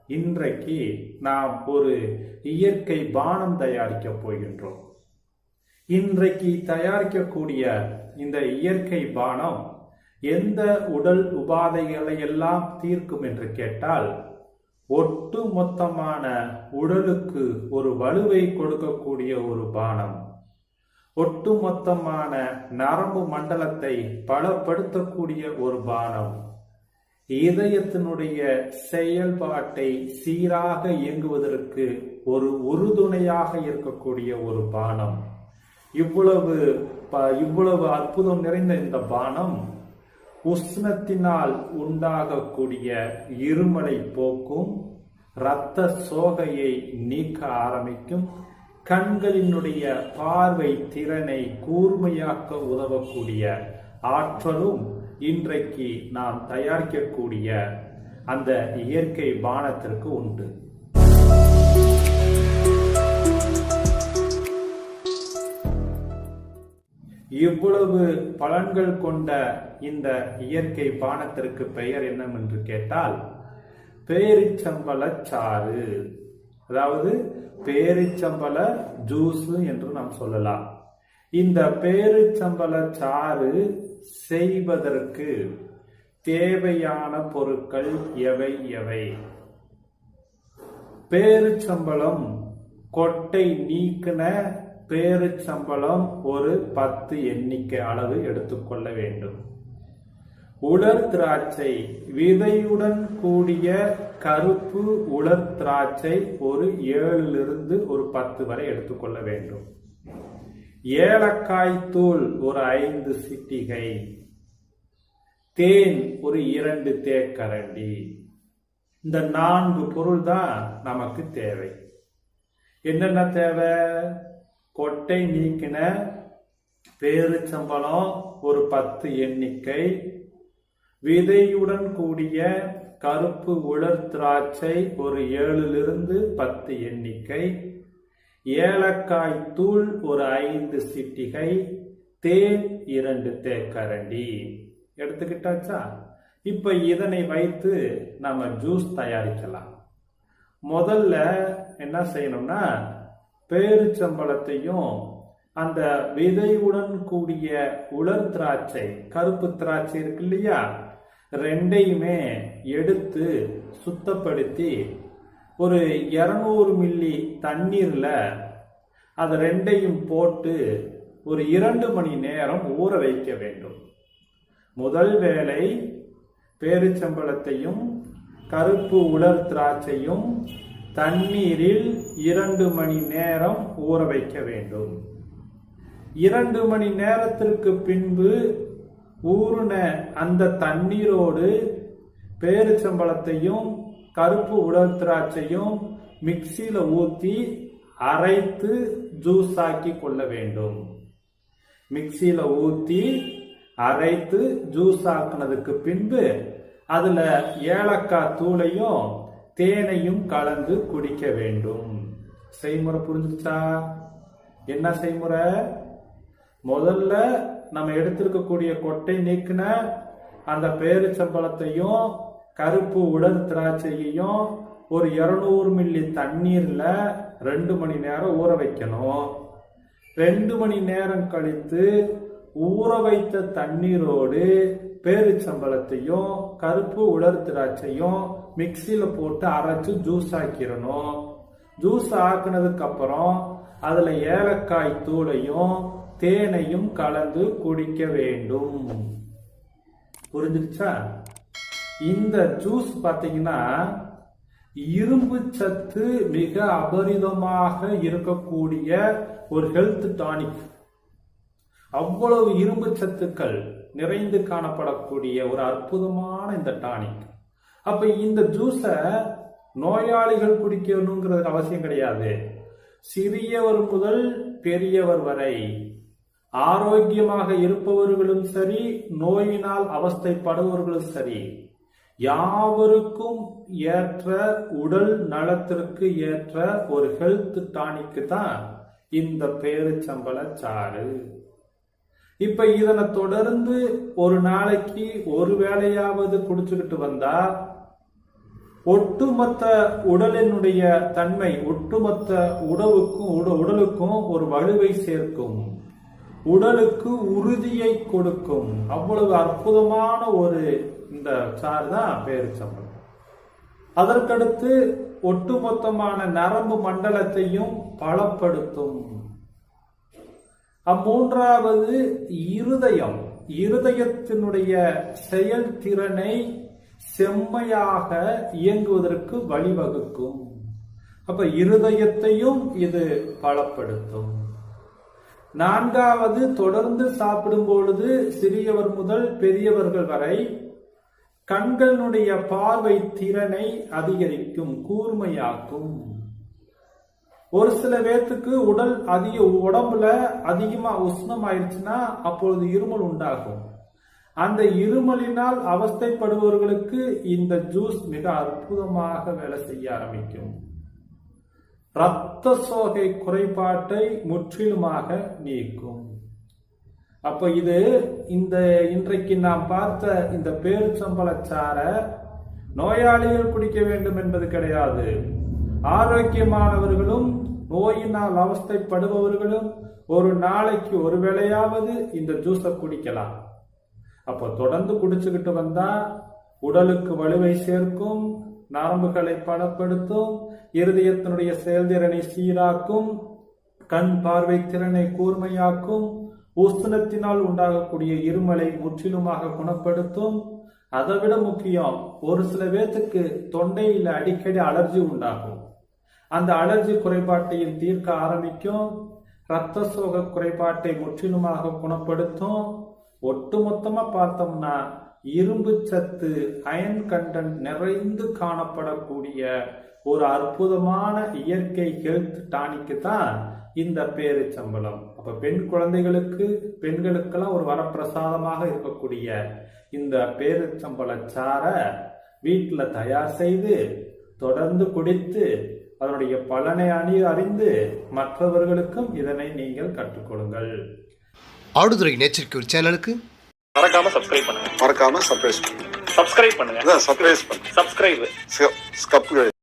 இன்றைக்கு நாம் ஒரு இயற்கை பானம் தயாரிக்க போகின்றோம். இன்றைக்கு தயாரிக்கக்கூடிய இந்த இயற்கை பானம் எந்த உடல் உபாதைகளை எல்லாம் தீர்க்கும் என்று கேட்டால், ஒட்டு மொத்தமான உடலுக்கு ஒரு வலுவை கொடுக்கக்கூடிய ஒரு பானம், ஒட்டுமொத்தமான நரம்பு மண்டலத்தை பலப்படுத்தக்கூடிய ஒரு பானம், இதயத்தினுடைய செயல்பாட்டை சீராக இயங்குவதற்கு ஒரு உறுதுணையாக இருக்கக்கூடிய ஒரு பானம். இவ்வளவு அற்புதம் நிறைந்த இந்த பானம் உஷ்ணத்தினால் உண்டாகக்கூடிய இருமலை போக்கும், இரத்த சோகையை நீக்க ஆரம்பிக்கும், கண்களினுடைய பார்வை திறனை கூர்மையாக்க உதவக்கூடிய ஆற்றலும் இன்றைக்கு நாம் தயாரிக்கக்கூடிய அந்த இயற்கை பானத்திற்கு உண்டு. இவ்வளவு பலன்கள் கொண்ட இந்த இயற்கை பானத்திற்கு பெயர் என்னவென்று கேட்டால், பேரிச்சம்பழ சாறு, அதாவது பேரிச்சம்பழ ஜூஸ் என்று நாம் சொல்லலாம். இந்த பேரிச்சம்பழ சாறு செய்வதற்கு தேவையான பொருட்கள் எவை எவை? பேரிச்சம்பழம் கொட்டை நீக்கின பேரிச்சம்பழம் ஒரு 10 எண்ணிக்கை அளவு எடுத்துக்கொள்ள வேண்டும். உலர் திராட்சை, விதையுடன் கூடிய கருப்பு உலர் திராட்சை ஒரு 7 ஒரு 10 வரை எடுத்துக்கொள்ள வேண்டும். ஏலக்காய் தூள் ஒரு 5 சிட்டிகை, தேன் ஒரு 2 தேக்கரண்டி. இந்த 4 பொருள் தான் நமக்கு தேவை. என்னென்ன தேவை? கொட்டை நீக்கின பேரிச்சம்பழம் ஒரு 10 எண்ணிக்கை, விதையுடன் கூடிய கருப்பு உலர் திராட்சை ஒரு 7 10 எண்ணிக்கை, ஏலக்காய் தூள் ஒரு 5 சிட்டிகை, தேன் 2 தேக்கரண்டி எடுத்துக்கிட்டாச்சா? இப்ப இதனை வைத்து நம்ம ஜூஸ் தயாரிக்கலாம். முதல்ல என்ன செய்யணும்னா, பேரிச்சம்பழத்தையும் அந்த விதையுடன் கூடிய உலர் திராட்சை, கருப்பு திராட்சை இருக்கு இல்லையா, ரெண்டையுமே எடுத்து சுத்தப்படுத்தி ஒரு 200 மில்லி தண்ணீர்ல அது ரெண்டையும் போட்டு ஒரு 2 மணி நேரம் ஊற வைக்க வேண்டும். முதல் வேளை பேரிச்சம்பழத்தையும் கருப்பு உலர் திராட்சையும் தண்ணீரில் 2 மணி நேரம் ஊற வைக்க வேண்டும். 2 மணி நேரத்திற்கு பின்பு ஊறின அந்த தண்ணீரோடு பேரிச்சம்பழத்தையும் கருப்பு உலர் திராட்சையும் மிக்சியில ஊத்தி அரைத்து ஜூஸ் ஆக்கி கொள்ள வேண்டும். மிக்சியில ஊத்தி அரைத்து ஜூஸ் ஆக்கினதுக்கு பின்பு அதுல ஏலக்காய் தூளையும் தேனையும் கலந்து குடிக்க வேண்டும். செய்முறை புரிஞ்சுச்சா? என்ன செய்முறை? முதல்ல நம்ம எடுத்திருக்கக்கூடிய கொட்டை நீக்கின அந்த பேரிச்சம்பழத்தையும் கருப்பு உலர் திராட்சையையும் ஒரு 200 மில்லி தண்ணீர்ல 2 மணி நேரம் ஊற வைக்கணும். 2 மணி நேரம் கழித்து ஊற வைத்த தண்ணீரோடு பேரிச்சம்பழத்தையும் கருப்பு உலர் திராட்சையும் மிக்சியில போட்டு அரைச்சு ஜூஸ் ஆக்கிடணும். ஜூஸ் ஆக்கினதுக்கு அப்புறம் அதுல ஏலக்காய் தூளையும் தேனையும் கலந்து குடிக்க வேண்டும். புரிஞ்சிருச்சா? இந்த ஜூஸ் பாத்தீங்கன்னா இரும்பு சத்து மிக அபரிதமாக இருக்கக்கூடிய ஒரு ஹெல்த் டானிக். அவ்வளவு இரும்பு சத்துக்கள் நிறைந்து காணப்படக்கூடிய ஒரு அற்புதமான இந்த டானிக். அப்ப இந்த ஜூஸ நோயாளிகள் குடிக்கணுங்கிறது அவசியம் கிடையாது. சிறியவர் முதல் பெரியவர் வரை, ஆரோக்கியமாக இருப்பவர்களும் சரி, நோயினால் அவஸ்தைப்படுபவர்களும் சரி, யாவருக்கும் ஏற்ற, உடல் நலத்திற்கு ஏற்ற ஒரு ஹெல்த் டானிக் தான் இந்த பேரிச்சம்பழ சாறு. இப்ப இதனை தொடர்ந்து ஒரு நாளைக்கு ஒரு வேளையாவது குடிச்சுக்கிட்டு வந்தா ஒட்டுமொத்த உடலினுடைய தன்மை, ஒட்டுமொத்த உடலுக்கும் ஒரு வலுவை சேர்க்கும், உடலுக்கு உறுதியை கொடுக்கும். அவ்வளவு அற்புதமான ஒரு இந்த சாறு தான் பேரிச்சம்பழம். அதற்கடுத்து ஒட்டுமொத்தமான நரம்பு மண்டலத்தையும் பலப்படுத்தும். மூன்றாவது இருதயம், இருதயத்தினுடைய செயல்திறனை செம்மையாக இயங்குவதற்கு வழிவகுக்கும். அப்ப இருதயத்தையும் இது பலப்படுத்தும். நான்காவது, தொடர்ந்து சாப்பிடும் பொழுது சிறியவர் முதல் பெரியவர்கள் வரை கண்களுடைய பார்வை திறனை அதிகரிக்கும், கூர்மையாக்கும். ஒரு சில பேர்த்துக்கு உடம்புல அதிகமா உஷ்ணம் ஆயிடுச்சுன்னா அப்பொழுது இருமல் உண்டாகும். அந்த இருமலினால் அவஸ்தைப்படுபவர்களுக்கு இந்த ஜூஸ் மிக அற்புதமாக வேலை செய்ய ஆரம்பிக்கும். இரத்த சோகை குறைபாட்டை முற்றிலுமாக நீக்கும். அப்ப இது இன்றைக்கு நாம் பார்த்த இந்த பேரிச்சம்பழச்சாற நோயாளிகள் குடிக்க வேண்டும் என்பது கிடையாது. ஆரோக்கியமானவர்களும் நோயினால் அவஸ்தைப்படுபவர்களும் ஒரு நாளைக்கு ஒரு வேளையாவது இந்த ஜூஸை குடிக்கலாம். அப்போ தொடர்ந்து குடிச்சுக்கிட்டு வந்தா உடலுக்கு வலுவை சேர்க்கும், நரம்புகளை பலப்படுத்தும், இருதயத்தினுடைய செயல்திறனை சீராக்கும், கண் பார்வை திறனை கூர்மையாக்கும், உஷ்ணத்தினால் உண்டாகக்கூடிய இருமலை முற்றிலுமாக குணப்படுத்தும். அதை விட முக்கியம், ஒரு சில பேர்த்துக்கு தொண்டையில் அடிக்கடி அலர்ஜி உண்டாகும். அந்த அலர்ஜி குறைபாட்டையும் தீர்க்க ஆரம்பிக்கும். இரத்த சோக குறைபாட்டை முற்றிலுமாக குணப்படுத்தும். ஒட்டுமொத்தமா பார்த்தோம்னா இரும்பு சத்து, அயன் கண்டென்ட் நிறைந்து காணப்படக்கூடிய ஒரு அற்புதமான இயற்கை ஹெல்த் டானிக்கு தான் இந்த பேரிச்சம்பழம். அப்ப பெண்களுக்கெல்லாம் ஒரு வரப்பிரசாதமாக இருக்கக்கூடிய இந்த பேரிச்சம்பழ சாறை வீட்டில் தயார் செய்து தொடர்ந்து குடித்து அதனுடைய பலனை அறிந்து மற்றவர்களுக்கும் இதனை நீங்கள் கற்றுக்கொடுங்கள். ஆடுதுறை நேச்சர் கியூர் சேனலுக்கு மறக்காம சப்ஸ்கிரைப் பண்ணுங்க. மறக்காம சப்ஸ்கிரைப் பண்ணுங்க. சப்ஸ்கிரைப் பண்ணுங்க. சப்ஸ்கிரைப் பண்ணுங்க. சப்ஸ்கிரைப்.